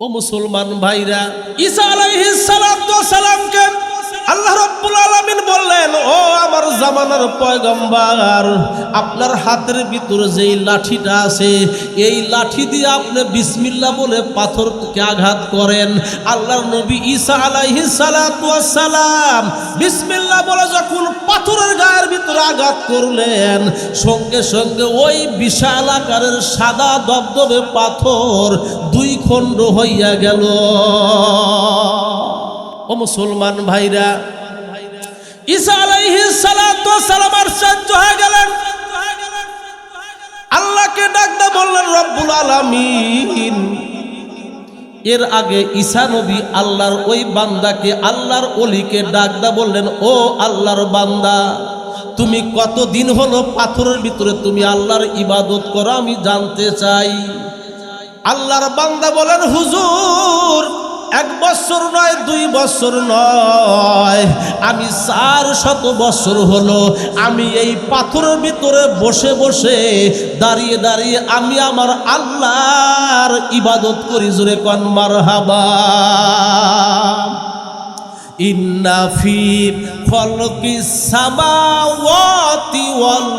ও মুসলমান ভাইরা, ঈসা আলাইহিস সালাতু ওয়াস সালামকে আল্লাহ রাব্বুল আলামিন বললেন, ও আমার জামানার পয়গম্বর, আপনার হাতের ভিতরে যেই লাঠিটা আছে এই লাঠি দিয়ে আপনি বিসমিল্লাহ বলে পাথরকে আঘাত করেন। আল্লাহর নবী ঈসা আলাইহিস সালাতু ওয়াস সালাম বিসমিল্লাহ বলে যখন পাথরের গায়ের ভিতরে আঘাত করলেন, সঙ্গে সঙ্গে ওই বিশাল আকারের সাদা দবদবে পাথর দুই খণ্ড হইয়া গেল। ও মুসলমান ভাইরা, ঈসা আলাইহিস সালাতু ওয়াস সালাম আশ্চর্য হয়ে গেলেন, আল্লাহকে ডাকতে বললেন, রব্বুল আলামিন। এর আগে ঈসা নবী আল্লাহর ওই বান্দাকে, আল্লাহর ওলিকে ডাকতে বললেন, ও আল্লাহর বান্দা, তুমি কতদিন হলো পাথরের ভিতরে তুমি আল্লাহর ইবাদত করো আমি জানতে চাই। আল্লাহর বান্দা বলেন, হুজুর, 1 বছর নয়, 2 বছর নয়, আমি 400 বছর হলো আমি এই পাথরের ভিতরে বসে বসে দাঁড়িয়ে দাঁড়িয়ে আমি আমার আল্লাহর ইবাদত করি। জোরে কোন মারহাবা। ইন্না ফি খালকিস সামাওয়াতি ওয়াল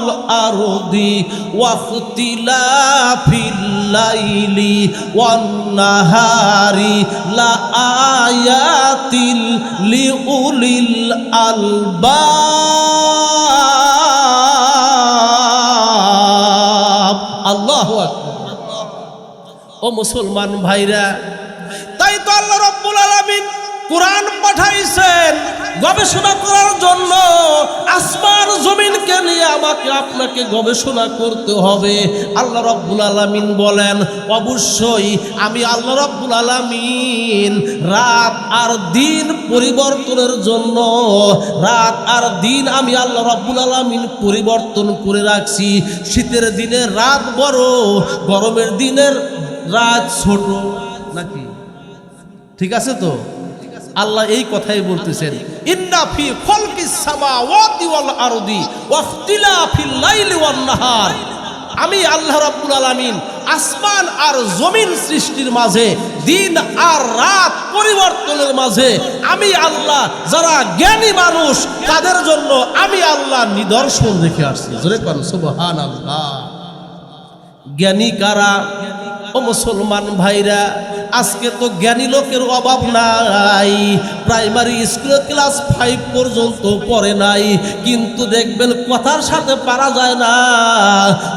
আরদি ওয়া ইখতিলাফিল লাইলি ওয়ান নাহারি লা আয়াতিল লিউলিল আলবাব। আল্লাহু আকবার। ও মুসলমান ভাইরা, তাই তো আল্লাহ রাব্বুল আলামিন কুরআন পাঠাইছেন গবেষণা করার জন্য। আসমান জমিনকে নিয়ে আমাকে আপনাকে গবেষণা করতে হবে। আল্লাহ রাব্বুল আলামিন বলেন, অবশ্যই আমি আল্লাহ রাব্বুল আলামিন রাত আর দিন পরিবর্তনের জন্য, রাত আর দিন আমি আল্লাহ রাব্বুল আলামিন পরিবর্তন করে রাখছি। শীতের দিনে রাত বড়, গরমের দিনের রাত ছোট, নাকি? ঠিক আছে তো? আল্লাহ এই কথাই বলতেছেন, ইন্না ফি খালকিস সামাওয়াতি ওয়াল আরদি ওয়া ইখতিলাফিল লাইলি ওয়ান নাহার। আমি আল্লাহ রাব্বুল আলামিন আসমান আর জমিন সৃষ্টির মাঝে, দিন আর রাত পরিবর্তনের মাঝে আমি আল্লাহ, যারা জ্ঞানী মানুষ তাদের জন্য আমি আল্লাহ নিদর্শন রেখে আসছি। জোরে কোন সুবহানাল্লাহ। জ্ঞানী কারা? ও মুসলমান ভাইরা, আজকে তো জ্ঞানী লোকের অভাব নাই। প্রাইমারি স্কুলে ক্লাস 5 পর্যন্ত পড়ে নাই, কিন্তু দেখবেন কথার সাথে পারা যায় না,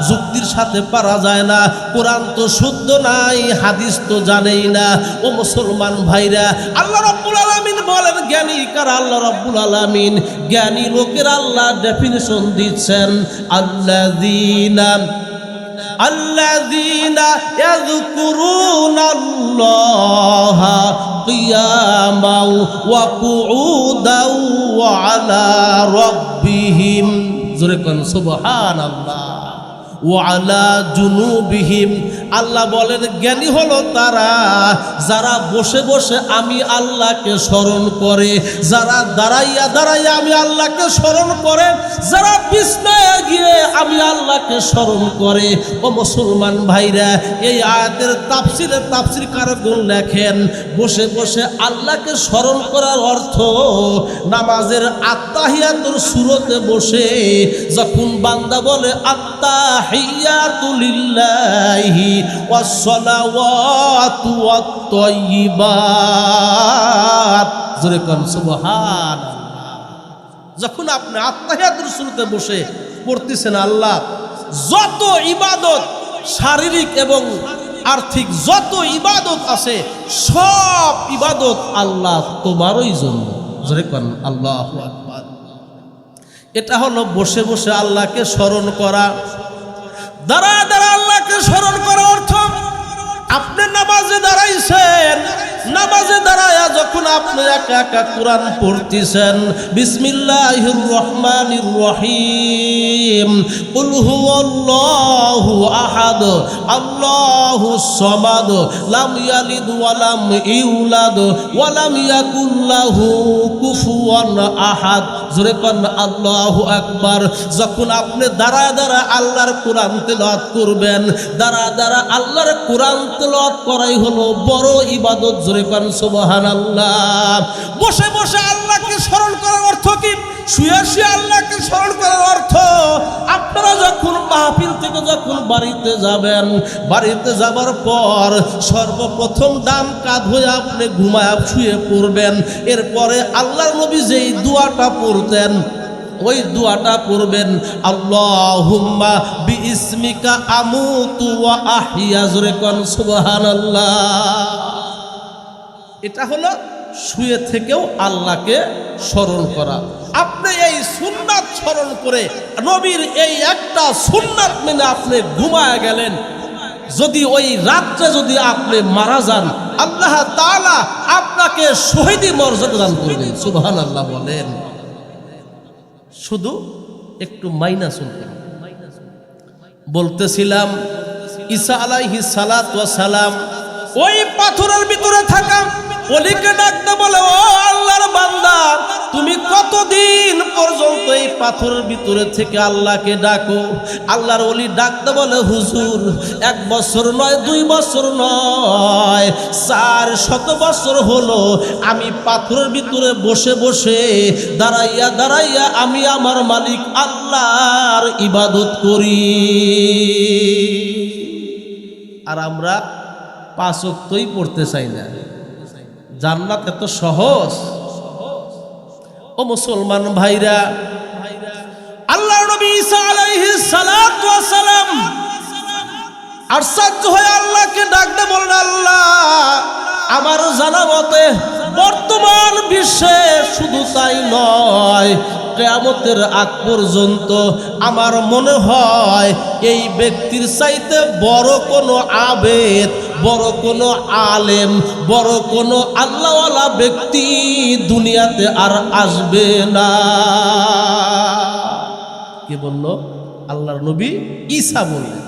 যুক্তির সাথে পারা যায় না। কোরআন তো শুদ্ধ নাই, হাদিস তো জানেই না। ও মুসলমান ভাইরা, আল্লাহ রাব্বুল আলামিন বলেন জ্ঞানী কারা? আল্লাহ রাব্বুল আলামিন জ্ঞানী লোকের আল্লাহ ডেফিনিশন দিচ্ছেন, الذين يذكرون الله قياما وقعودا وعلى ربهم سبحان الله ওয়ালা জুনুবিহিম। আল্লাহ বলেন জ্ঞানী হলো তারা যারা বসে বসে আমি আল্লাহকে স্মরণ করে, যারা দাঁড়াইয়া দাঁড়াইয়া আমি আল্লাহকে স্মরণ করে, যারা বিছনায় গিয়ে আমি আল্লাহকে স্মরণ করে। ও মুসলমান ভাইরা, এই আয়াতের তাফসীরকারগণ লেখেন, বসে বসে আল্লাহকে স্মরণ করার অর্থ নামাজের আত্তাহিয়াতুর সূরতে বসে যখন বান্দা বলে আত্তাহিয়াতু লিল্লাহি ওয়াস সালাওয়াতু ওয়াত তাইয়্যিবাত। জোরে কোন সুবহানাল্লাহ। যখন আপনি আত্তাহিয়াতুর সূরতে বসে পড়তেছেন, আল্লাহ যত ইবাদত শারীরিক এবং আর্থিক যত ইবাদত আছে সব ইবাদত আল্লাহ তোমারই জন্য। জোরে কোন আল্লাহু আকবার। এটা হলো বসে বসে আল্লাহকে স্মরণ করা। দাঁড়া দাঁড়া আল্লাহকে স্মরণ করার অর্থ, আপনি নামাজে দাঁড়াইছেন, নামাজে দাঁড়ায়া যখন আপনি একা একা কোরআন পড়তেছেন, বিসমিল্লাহির রহমানির রহিম, কুল হুয়াল্লাহু আহাদ আল্লাহুস সামাদ লাম ইয়ালিদ ওয়া লাম ইউলাদ ওয়া লাম ইয়াকুল লাহু কুফুয়ান আহাদ। জোরে কোন আল্লাহু আকবার। যখন আপনি দাঁড়ায় দাঁড়ায় আল্লাহর কোরআন তেলাওয়াত করবেন, দাঁড়ায় দাঁড়ায় আল্লাহর কোরআন তেলাওয়াত করাই হলো বড় ইবাদত। জোরে কোন সুবহানাল্লাহ। বসে বসে আল্লাহকে স্মরণ করার অর্থ কি? শুয়ে শুয়ে আল্লাহকে স্মরণ করার অর্থ, আপনারা যখন মাহফিল থেকে যখন বাড়িতে যাবেন, বাড়িতে যাবার পর সর্বপ্রথম ডান কাঁধ হয়ে আপনি ঘুমায় শুয়ে পড়বেন। এরপরে আল্লাহর নবী যেই দোয়াটা পড়তেন ওই দোয়াটা পড়বেন, আল্লাহুম্মা বিইসমিকা আমুতু ওয়া আহইয়া। জোরে কোন সুবহানাল্লাহ। এটা হলো শুয়ে থেকেও আল্লাহকে স্মরণ করা। আপনি এই সুন্নাত স্মরণ করে নবীর এই একটা সুন্নাত মেনে আপনি ঘুমায় গেলেন, যদি ওই রাত্রে যদি আপনি মারা যান, আল্লাহ তাআলা আপনাকে শহীদি মর্যাদা দান করবেন। সুবহানাল্লাহ বলেন। শুধু একটু মাইনা শুনতে বলতেছিলাম, ঈসা আলাইহিস সালাতু ওয়াস সালাম ওই পাথরের ভিতরে থাকা ওলিকে ডাকতে বলে, ও আল্লাহর বান্দা, তুমি কতদিন পর্যন্ত এই পাথরের ভিতরে থেকে আল্লাহকে ডাকো? আল্লাহর ওলি ডাকতে বলে, হুজুর 1 বছর নয়, 2 বছর নয়, 400 বছর হলো আমি পাথরের ভিতরে বসে বসে দাঁড়াইয়া দাঁড়াইয়া আমি আমার মালিক আল্লাহর ইবাদত করি। আর আমরা 5 ওয়াক্তই পড়তে চাই না। জান্নাত এত সহজ? ও মুসলমান ভাইরা, আল্লাহর নবী ঈসা আলাইহিস সালাতু ওয়াস সালাম আশ্চর্য হয়ে আল্লাহকে ডাকতে বলেন, আল্লাহ, আমার জানা মতে বর্তমান বিশ্বে শুধু তাই নয়, কিয়ামতের আগ পর্যন্ত আমার মনে হয় এই ব্যক্তির চাইতে বড় কোনো আবেদ, বড় কোনো আলেম, বড় কোনো আল্লাহওয়ালা ব্যক্তি দুনিয়াতে আর আসবে না। কে বলল? আল্লাহর নবী ঈসা বললেন।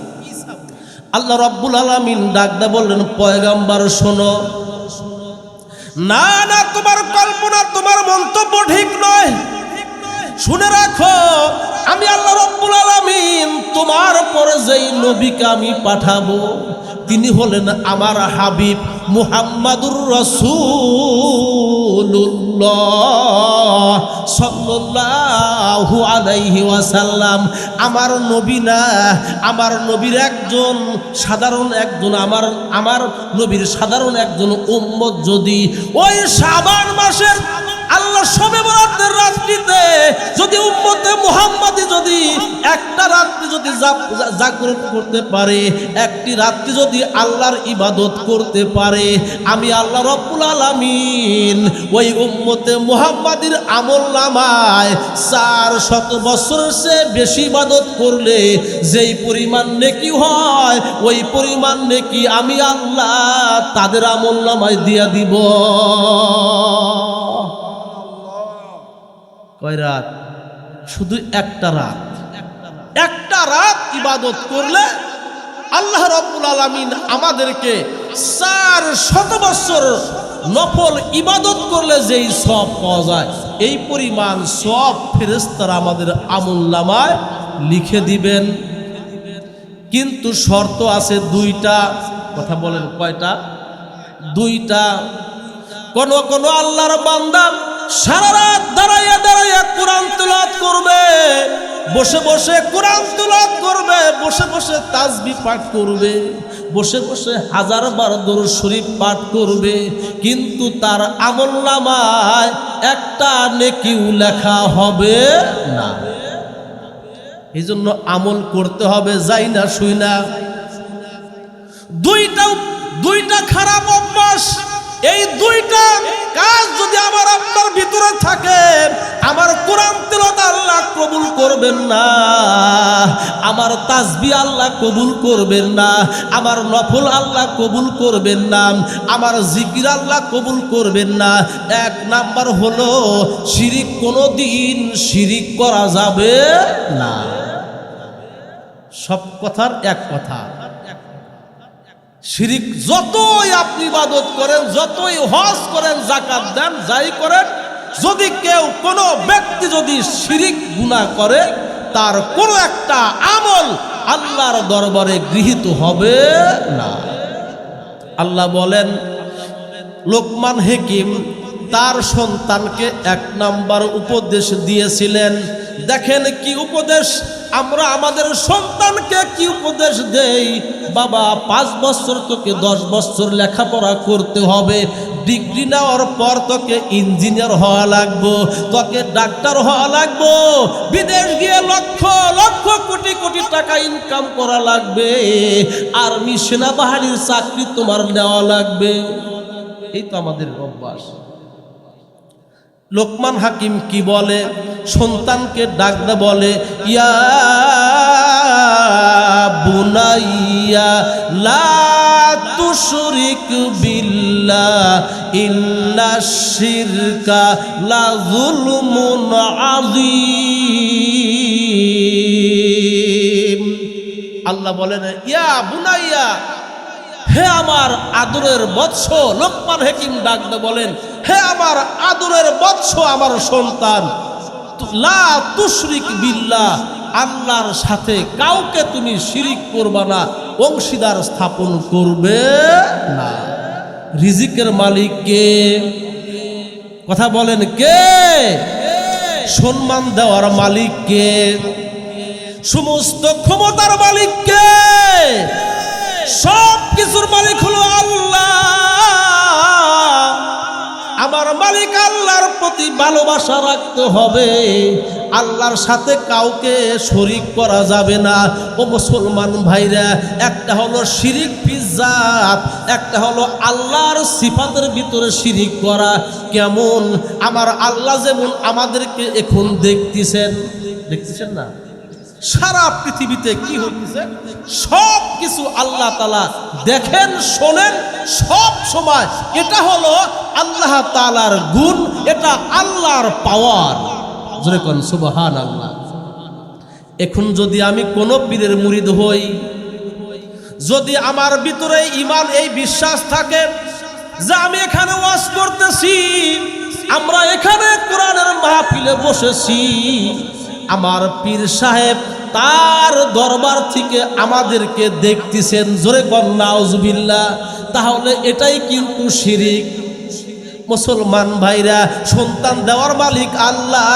আল্লাহ রাব্বুল আলামিন ডাকদা বললেন, পয়গাম্বার শোনো, না না, তোমার কল্পনা, তোমার মন্তব্য ঠিক নয়। শুনে রাখো, আমি আল্লাহ রাব্বুল আলামিন তোমার পরে যেই নবীকে আমি পাঠাবো তিনি হলেন আমার হাবিব মুহাম্মাদুর রাসূলুল্লাহ সাল্লাল্লাহু আলাইহি ওয়াসাল্লাম। আমার নবী না, আমার নবীর একজন সাধারণ একজন আমার নবীর সাধারণ একজন উম্মত যদি ওই শাবান মাসের আল্লাহ শবে বরাতের রাত্রিতে যদি উম্মতে মুহাম্মাদি যদি একটা রাত্রি যদি জাগরণ করতে পারে, একটি রাত্রি যদি আল্লাহর ইবাদত করতে পারে, আমি আল্লাহ রাব্বুল আলামিন ওই উম্মতে মুহাম্মাদির আমলনামায় 400 বছরের চেয়ে বেশি ইবাদত করলে যেই পরিমাণ নেকি হয়, ওই পরিমাণ নেকি আমি আল্লাহ তাদের আমলনামায় দিয়া দিব। কয় রাত? শুধু একটা রাত। একটা রাত ইবাদত করলে আল্লাহ রাব্বুল আলামিন আমাদেরকে 400 বছর নফল ইবাদত করলে যেই সওয়াব পাওয়া যায়, এই পরিমাণ সওয়াব ফেরেশতারা আমাদের আমলনামায় লিখে দিবেন। কিন্তু শর্ত আছে 2টা। কথা বলেন, কয়টা? 2টা। কোন আল্লাহর বান্দা সারা রাত দাঁড়াইয়া দাঁড়াইয়া কোরআন তেলাওয়াত করবে, বসে বসে কোরআন তেলাওয়াত করবে, বসে বসে তাসবিহ পাঠ করবে, বসে বসে 1000বার দরুদ শরীফ পাঠ করবে, কিন্তু তার আমলনামায় একটা নেকিও লেখা হবে না। এই জন্য আমল করতে হবে যাই না শুই না। 2টা খারাপ অভ্যাস, এই 2টা কাজ যদি আমার আপনার ভিতরে থাকে, আমার কোরআন তেলাওয়াত আল্লাহ কবুল করবেন না, আমার তাসবিহ আল্লাহ কবুল করবেন না, আমার নফল আল্লাহ কবুল করবেন না, আমার জিকির আল্লাহ কবুল করবেন না। 1 নাম্বার হলো শিরিক। কোনোদিন শিরিক করা যাবে না। সব কথার এক কথা, শিরিক যতই আপনি ইবাদত করেন, যতই হজ করেন, যাকাত দেন, যাই করেন, যদি কেউ কোনো ব্যক্তি যদি শিরিক গুনাহ করে তার কোনো একটা আমল আল্লাহর দরবারে গৃহীত হবে না। আল্লাহ বলেন লোকমান হাকিম তার সন্তানকে 1 নাম্বার উপদেশ দিয়েছিলেন। দেখেন কি উপদেশ, আমরা আমাদের সন্তানকে কি উপদেশ দেই, বাবা 5 বছর তোকে 10 বছর লেখাপড়া করতে হবে, ডিগ্রি নেওয়ার পর তোকে ইঞ্জিনিয়ার হওয়া লাগবো, তোকে ডাক্তার হওয়া লাগবো, বিদেশ গিয়ে লক্ষ লক্ষ কোটি কোটি টাকা ইনকাম করা লাগবে, আর্মি সেনাবাহিনীর চাকরি তোমার নেওয়া লাগবে। এই তো আমাদের অভ্যাস। লোকমান হাকিম কি বলে, সন্তানকে ডাকতে বলে ইয়া বুনাইয়া লা তুশরিক বিল্লাহ ইন্নাশ শিরকা লা যুলমুন আযীম। আল্লাহ বলেন ইয়া বুনাইয়া, হে আমার আদরের বৎস। লোকমান হাকিম ডাকতে বলেন হে আমার আদরের বৎস, আমার সন্তান, লা তুশরিক বিল্লাহ, আল্লাহর সাথে কাউকে তুমি শিরিক করবা না, অংশীদার স্থাপন করবে না। রিজিকের মালিক কে? কথা বলেন কে? সম্মান দেওয়ার মালিক কে? সমস্ত ক্ষমতার মালিক কে? সব কিছুর মালিক হলো আল্লাহ। আমার মালিক আল্লাহর প্রতি ভালোবাসা রাখতে হবে, আল্লাহর সাথে কাউকে শরীক করা যাবে না। ও মুসলমান ভাইরা, একটা হলো শিরিক ফিজাত, একটা হলো আল্লাহর সিফাতের ভিতরে শিরিক করা। কেমন? আমার আল্লাহ যেমন আমাদেরকে এখন দেখতেছেন না, সারা পৃথিবীতে কি হচ্ছে সব কিছু আল্লাহ তাআলা দেখেন, শোনেন সব সময়। এটা হলো আল্লাহ তাআলার গুণ, এটা আল্লাহর পাওয়ার। জোরে কোন সুবহানাল্লাহ। এখন যদি আমি কোন পীরের মুরিদ হই, যদি আমার ভিতরে ঈমান এই বিশ্বাস থাকে যে আমি এখানে ওয়াজ করতেছি, আমরা এখানে কোরআনের মাহফিলে বসেছি, আমার পীর সাহেব তার দরবার থেকে আমাদেরকে দেখতেছেন, জোরে কোন নাউজুবিল্লাহ, তাহলে এটাই কিন্তু শিরিক। মুসলমান ভাইরা, সন্তান দেওয়ার মালিক আল্লাহ,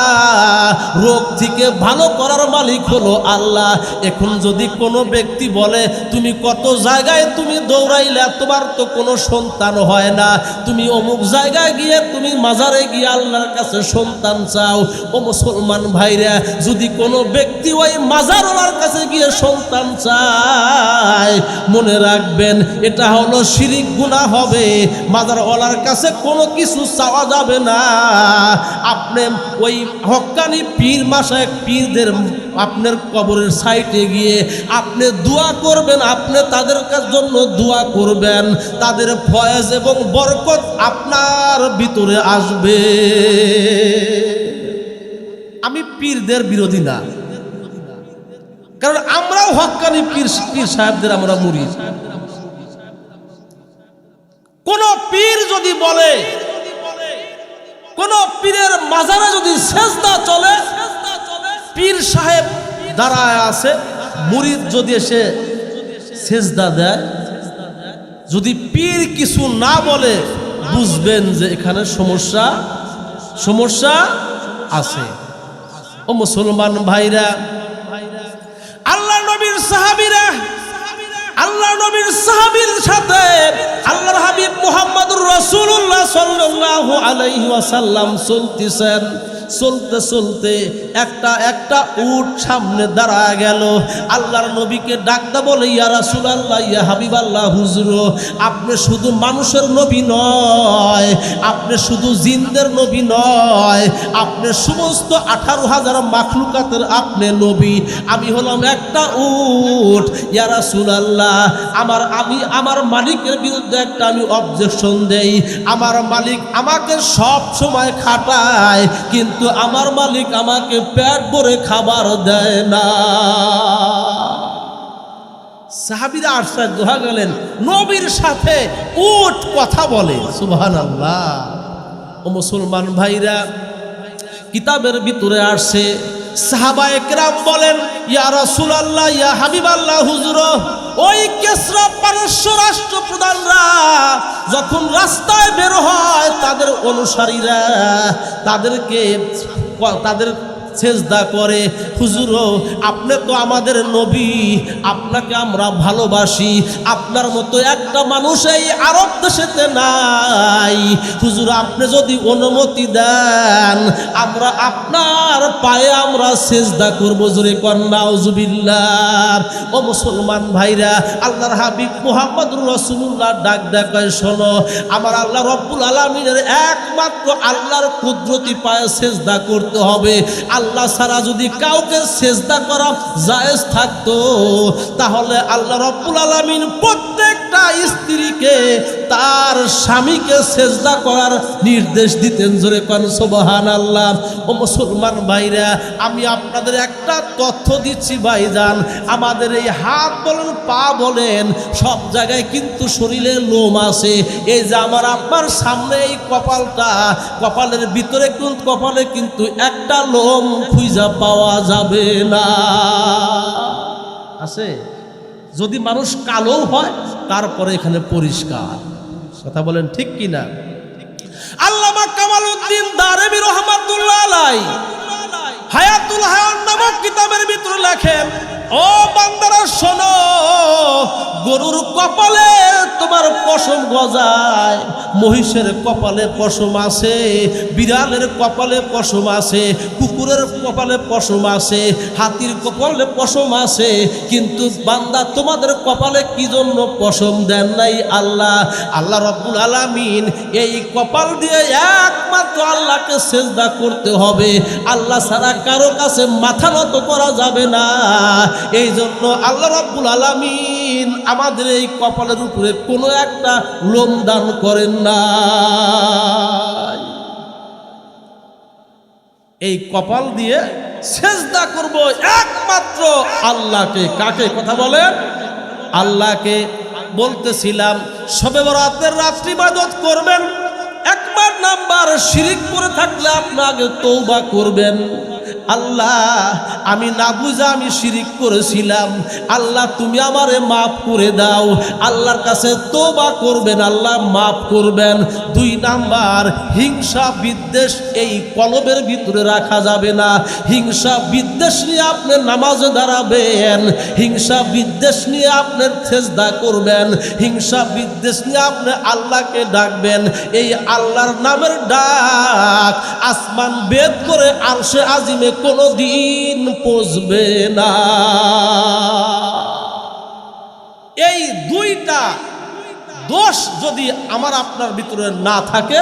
রোগ থেকে ভালো করার মালিক হলো আল্লাহ। এখন যদি কোনো ব্যক্তি বলে তুমি কত জায়গায় তুমি দৌড়াইলা, তোমার তো কোনো সন্তান হয় না, তুমি অমুক জায়গায় গিয়ে তুমি মাজারে গিয়ে আল্লাহর কাছে সন্তান চাও। ও মুসলমান ভাইরা, যদি কোনো ব্যক্তি ওই মাজারওয়ালার কাছে গিয়ে সন্তান চায়, মনে রাখবেন এটা হলো শিরিক গুনাহ হবে। মাজারওয়ালার কাছে কোনো কিছু চাওয়া যাবে না। আপনি ওই হক্কানি পীর মাশায়েখ পীরদের আপনার কবরের সাইডে গিয়ে আপনি দোয়া করবেন, আপনি তাদের জন্য দোয়া করবেন, তাদের ফয়েজ এবং বরকত আপনার ভিতরে আসবে। আমি পীরদের বিরোধী না, কারণ আমরাও হক্কানি পীর সাহেবদের আমরা মুরিদ। কোন পীর যদি বলে, কোন পীরের মাজারে যদি সেজদা চলে, পীর সাহেব দাঁড়ায় আছে, মুরিদ যদি এসে সেজদা দেয়, যদি পীর কিছু না বলে, বুঝবেন যে এখানে সমস্যা আছে। ও মুসলমান ভাইরা, আল্লাহ নবীর সাহাবীরা, আল্লাহ নবীর সাহাবীর সাথে আল্লাহর হাবিব মুহাম্মদুর রাসূলুল্লাহ সাল্লাল্লাহু আলাইহি ওয়াসাল্লাম চলতেছেন। চলতে চলতে একটা উট সামনে দাঁড়া গেল। আল্লাহর নবীকে ডাকতে বলে ইয়া রাসূলুল্লাহ, ইয়া হাবিবাল্লাহ, হুজুর আপনি শুধু মানুষের নবী নয়, আপনি শুধু জিনদের নবী নয়, আপনি সমস্ত 18,000 মাখলুকাতের আপনি নবী। আমি হলাম একটা উট। ইয়া রাসূলুল্লাহ, আমার মালিকের বিরুদ্ধে একটা আমি অবজেকশন দেই। আমার মালিক আমাকে সব সময় খাটায়, কিন্তু আমার মালিক আমাকে পেট ভরে খাবার দেয় না। সাহাবীরা আশ্চর্য হয়ে গেলেন, নবীর সাথে উট কথা বলে। সুবহানাল্লাহ। ও মুসলমান ভাইরা, কিতাবের ভিতরে আসছে, সাহাবায়ে কেরাম বলেন, ইয়া রাসূলুল্লাহ, ইয়া হাবিবাল্লাহ, হুজুর, ওই কিসরা পারস্য রাষ্ট্রপ্রধানরা যখন রাস্তায় বের হয়, তাদের অনুসারীরা তাদের সেজদা করে। হুজুর, আপনি তো আমাদের নবী, আপনাকে আমরা ভালোবাসি, আপনার মতো একটা মানুষ এই আরব দেশেতে নাই। হুজুর, আপনি যদি অনুমতি দেন, আমরা আপনার পায়ে আমরা সেজদা করব। জোরে কোন নাউজুবিল্লাহ। ও মুসলমান ভাইরা, আল্লাহর হাবিব মুহাম্মদুর রাসূলুল্লাহ ডাক দেয়, শোনো, আমার আল্লাহ রব্বুল আলামিনের একমাত্র আল্লাহর কুদরতি পায়ে সেজদা করতে হবে। আল্লাহ ছাড়া যদি কাউকে সেজদা করা জায়েজ থাকতো, তাহলে আল্লাহ রব্বুল আলামিন প্রত্যেকটা স্ত্রীকে তার স্বামীকে সেজদা করার নির্দেশ দিতেন। জোরে কোন সুবহানাল্লাহ। ও মুসলমান ভাইরা, আমি আপনাদের একটা তথ্য দিচ্ছি ভাইজান, আমাদের এই হাত বলেন, পা বলেন, সব জায়গায় কিন্তু শরীরে লোম আছে। এই যে আমার আপনার সামনে এই কপালটা, কপালের ভিতরে কপালে কিন্তু একটা লোম খুঁজা পাওয়া যাবে না। আছে? যদি মানুষ কালো হয়, তারপরে এখানে পরিষ্কার। কথা বলেন ঠিক কিনা? আল্লামা কামালউদ্দিন দারিমি রহমাতুল্লাহ আলাইহি হায়াতুল হায়ান নামক কিতাবের ভিতরে লেখেন, ও বান্দারা শোনো, গরুর কপালে তোমার পশম গজায়, মহিষের কপালে পশম আছে, বিড়ালের কপালে পশম আছে, কুকুরের কপালে পশম আছে, হাতির কপালে পশম আছে, কিন্তু বান্দা তোমাদের কপালে কি জন্য পশম দেন নাই আল্লাহ? আল্লাহ রব্বুল আলামিন এই কপাল দিয়ে একমাত্র আল্লাহকে সেজদা করতে হবে, আল্লাহ ছাড়া কারো কাছে মাথা নত করা যাবে না। এই জন্য আল্লাহ রাব্বুল আলামিন আমাদের এই কপালের উপরে কোনো একটা লোম দান করেন না। এই কপাল দিয়ে সেজদা করব একমাত্র আল্লাহকে। কাকে? কথা বলেন, আল্লাহকে। বলতেছিলাম, শবে বরাতের রাত্রি ইবাদত করবেন, একবার নাম্বার শিরিক করে থাকলে আপনি আগে তওবা করবেন। আল্লাহ, আমি না বুঝা আমি শিরিক করেছিলাম, আল্লাহ তুমি আমারে মাফ করে দাও। আল্লাহর কাছে তওবা করবেন, আল্লাহ মাফ করবেন। 2 নাম্বার, হিংসা বিদ্বেষ এই কলবের ভিতরে রাখা যাবে না। হিংসা বিদ্বেষ নিয়ে আপনি নামাজে দাঁড়াবেন, হিংসা বিদ্বেষ নিয়ে আপনি সেজদা করবেন, হিংসা বিদ্বেষ নিয়ে আপনি আল্লাহকে ডাকবেন। এই আল্লাহর নামের ডাক আসমান বেদ করে আরশে আজিমে কোনো দিন পৌঁছবে না। এই 2টা দোষ যদি আমার আপনার ভিতরে না থাকে,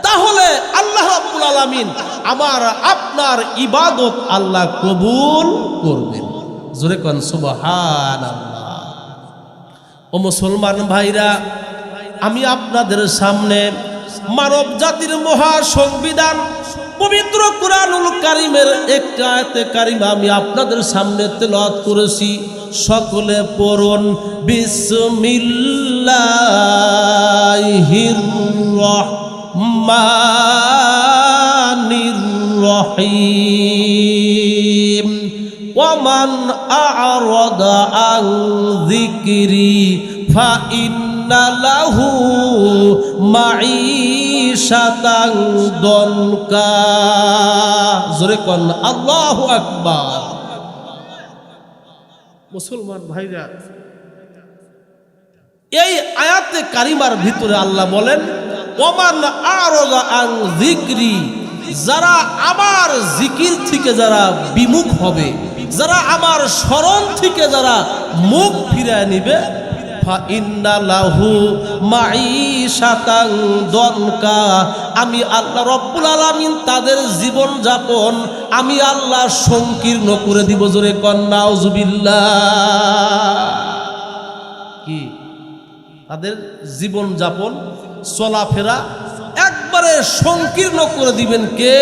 তাহলে আল্লাহ রাব্বুল আলামিন আমার আপনার ইবাদত আল্লাহ কবুল করবেন। জোরে কোন সুবহানাল্লাহ। ও মুসলমান ভাইরা, আমি আপনাদের সামনে মানব জাতির মহা সংবিধান পবিত্র কুরআনুল কারীমের একটা আয়াতে কারিমা আমি আপনাদের সামনে তেলাওয়াত করেছি। সকলে পড়ুন, বিসমিল্লাহির রহমানির রহিম। ওয়ামান আ'রাদা আন যিকরি ফাইন্না লাহু মাঈশাতান দনকা। জোরে কোন আল্লাহু আকবার। মুসলমান ভাইরা, এই আয়াতে কারিমার ভিতরে আল্লাহ বলেন, ওমান আ'রাদা আন যিকরি, যারা আমার জিকির থেকে যারা বিমুখ হবে, যারা আমার স্মরণ থেকে যারা মুখ ফিরায় নিবে, ফাইন্না লাহু মাঈশাতান দনকা, আমি আল্লাহ রব্বুল আলামিন তাদের জীবন যাপন আমি আল্লাহ সংকীর্ণ করে দিব। জোরে কোন নাউজুবিল্লাহ। কি? তাদের জীবন যাপন চলাফেরা একবারে সংকীর্ণ করে দিবেন কে?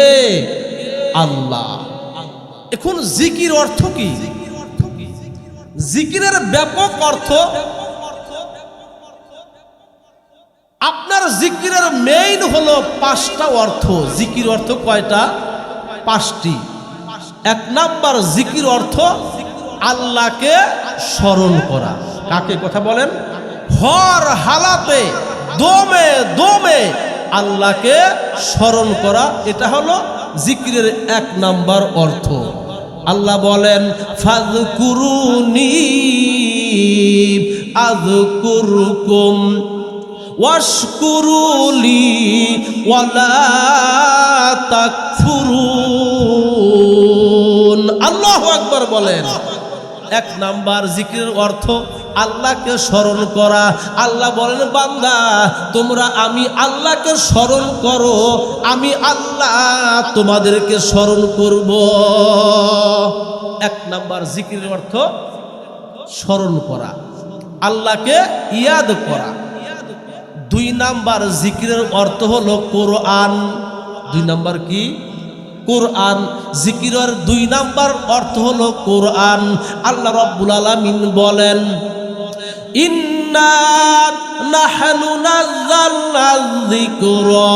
আল্লাহ। এখন জিকির অর্থ কি? জিকিরের ব্যাপক অর্থ, আপনার জিকিরের মেইন হলো 5টা অর্থ। জিকির অর্থ কয়টা? 5টি। 1 নাম্বার জিকির অর্থ আল্লাহকে স্মরণ করা। কাকে কথা বলেন? হর হালাতে দমে দমে আল্লাহকে স্মরণ করা, এটা হলো জিকিরের 1 নাম্বার অর্থ। আল্লাহ বলেন ফাযকুরুনি আযকুরকুম ওয়াশকুরুলি ওয়ালা তাকফুরুন। আল্লাহু আকবার বলেন। 1 নাম্বার জিকিরের অর্থ আল্লাহকে স্মরণ করা। আল্লাহ বলেন বান্দা তোমরা আমি আল্লাহকে স্মরণ করো, আমি আল্লাহ তোমাদেরকে স্মরণ করব। 1 নাম্বার জিকিরের অর্থ স্মরণ করা, আল্লাহকে ইয়াদ করা। 2 নাম্বার জিকিরের অর্থ হলো কোরআন। 2 নাম্বার কি? কোরআন। জিকিরের 2 নাম্বার অর্থ হলো কোরআন। আল্লাহ রাব্বুল আলামিন বলেন ইন্না নাহনু নাযালনা যিকরা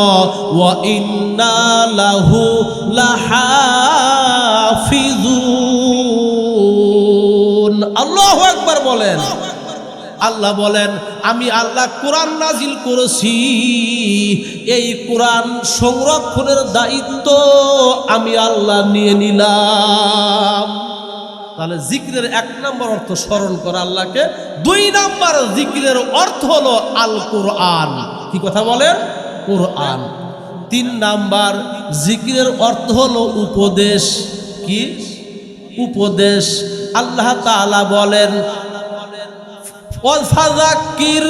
ওয়া ইন্না লাহু লাহাফিজুন। আল্লাহু আকবার বলেন। আল্লাহ বলেন আমি আল্লাহ কোরআন নাজিল করেছি, এই কোরআন সংরক্ষণের দায়িত্ব আমি আল্লাহ নিয়ে নিলাম। তাহলে জিকিরের 1 নাম্বার অর্থ স্মরণ করা আল্লাহকে। 2 নাম্বার জিকিরের অর্থ হলো আল কোরআন। কি কথা বলেন? কোরআন। 3 নাম্বার জিকিরের অর্থ হলো উপদেশ। কি? উপদেশ। আল্লাহ তাআলা বলেন ফাযাক্কির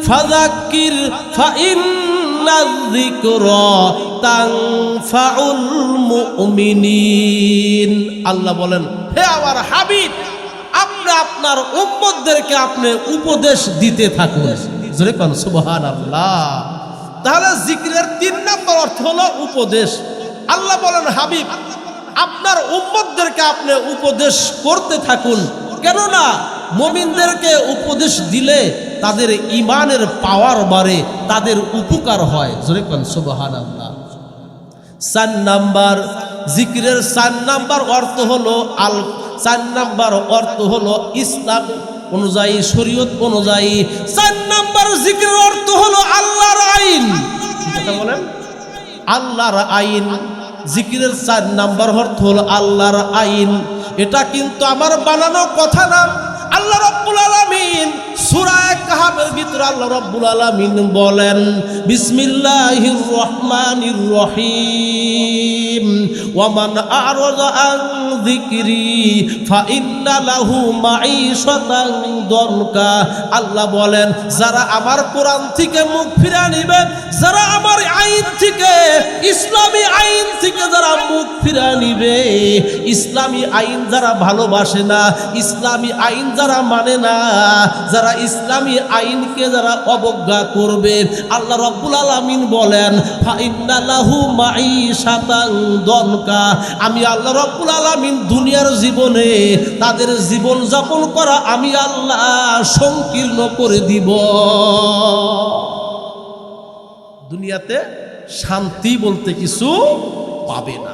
ফাযাক্কির ফাইন্নায যিকরা তানফাউল মুমিনিন। আল্লাহ বলেন হে আমার হাবিব আপনি আপনার উম্মতদেরকে আপনি উপদেশ দিতে থাকুন। জোরে কোন সুবহানাল্লাহ। তাহলে জিকিরের 3 নাম্বার অর্থ হলো উপদেশ। আল্লাহ বলেন হাবিব আপনার উম্মতদেরকে আপনি উপদেশ করতে থাকুন, কেননা মুমিনদেরকে উপদেশ দিলে তাদের ঈমানের পাওয়ার বাড়ে, তাদের উপকার হয়। জোরে কোন সুবহানাল্লাহ। 4 নাম্বার জিকিরের 4 নাম্বার অর্থ হলো 4 নাম্বার অর্থ হলো ইসলাম অনুযায়ী, শরীয়ত অনুযায়ী। 4 নাম্বার জিকিরের অর্থ হলো আল্লাহর আইন। কি কথা বলেন? আল্লাহর আইন। জিকিরের 4 নাম্বার অর্থ হলো আল্লাহর আইন। এটা কিন্তু আমার বানানো কথা না। আল্লাহ রাব্বুল আলামিন সূরা কাহফের ভিতরে আল্লাহ রাব্বুল আলামিন বলেন বিসমিল্লাহির রহমানির রহিম ওয়া মান আ'রাযা আন যিকরি ফাইন্না লাহু মাঈশাতান দনকা। আল্লাহ বলেন যারা আমার কোরআন থেকে মুখ ফিরিয়ে নেবে, যারা আমার আইন থেকে, ইসলামী আইন থেকে যারা মুখ ফিরিয়ে নেবে, ইসলামী আইন যারা ভালোবাসে না, ইসলামী আইন যারা মানে না, যারা ইসলামী আইনকে যারা অবজ্ঞা করবে, আল্লাহ রাব্বুল আলামিন বলেন ফাইন্না লাহু মাঈশাতান দনকা। আমি আল্লাহ রাব্বুল আলামিন দুনিয়ার জীবনে তাদের জীবন যাপন করা আমি আল্লাহ সংকীর্ণ করে দিব। দুনিয়াতে শান্তি বলতে কিছু পাবে না।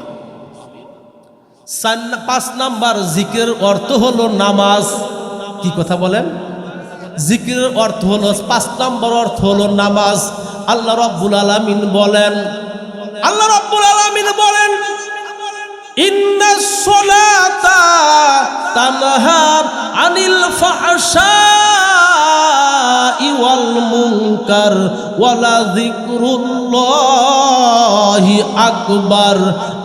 5 নাম্বার জিকিরের অর্থ হলো নামাজ। কি কথা বলেন? জিকিরের অর্থ হলো 5 নাম্বার অর্থ হলো নামাজ। আল্লাহ রাব্বুল আলামিন বলেন, আল্লাহ রাব্বুল আলামিন বলেন ইন্নাস সালাতা তানহা আনিল ফাহশাই ওয়াল মুনকার ওয়ালা যিকরুল্লাহি আকবার।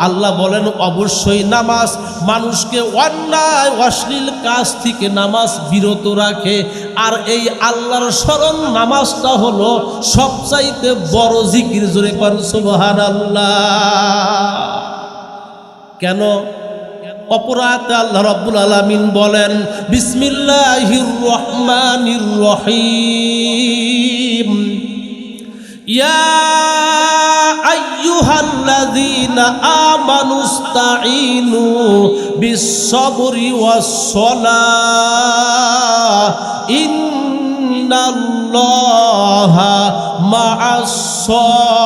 আল্লাহ বলেন অবশ্যই নামাজ মানুষকে অন্যায় অশ্লীল কাজ থেকে নামাজ বিরত রাখে। আর এই আল্লাহর স্মরণ নামাজটা হলো সবচাইতে বড় জিকির। জোরে কোন সুবহানাল্লাহ। কেন? অপরাধ আল্লাহ রাব্বুল আলামিন বলেন বিসমিল্লাহির রহমানির রহিম ইয়া আইয়ুহাল্লাযীনা আমানুস্তাঈনু বিস-সাবরি ওয়াস-সালাহ ইন্নাল্লাহা মা'আস-সাবিরিন।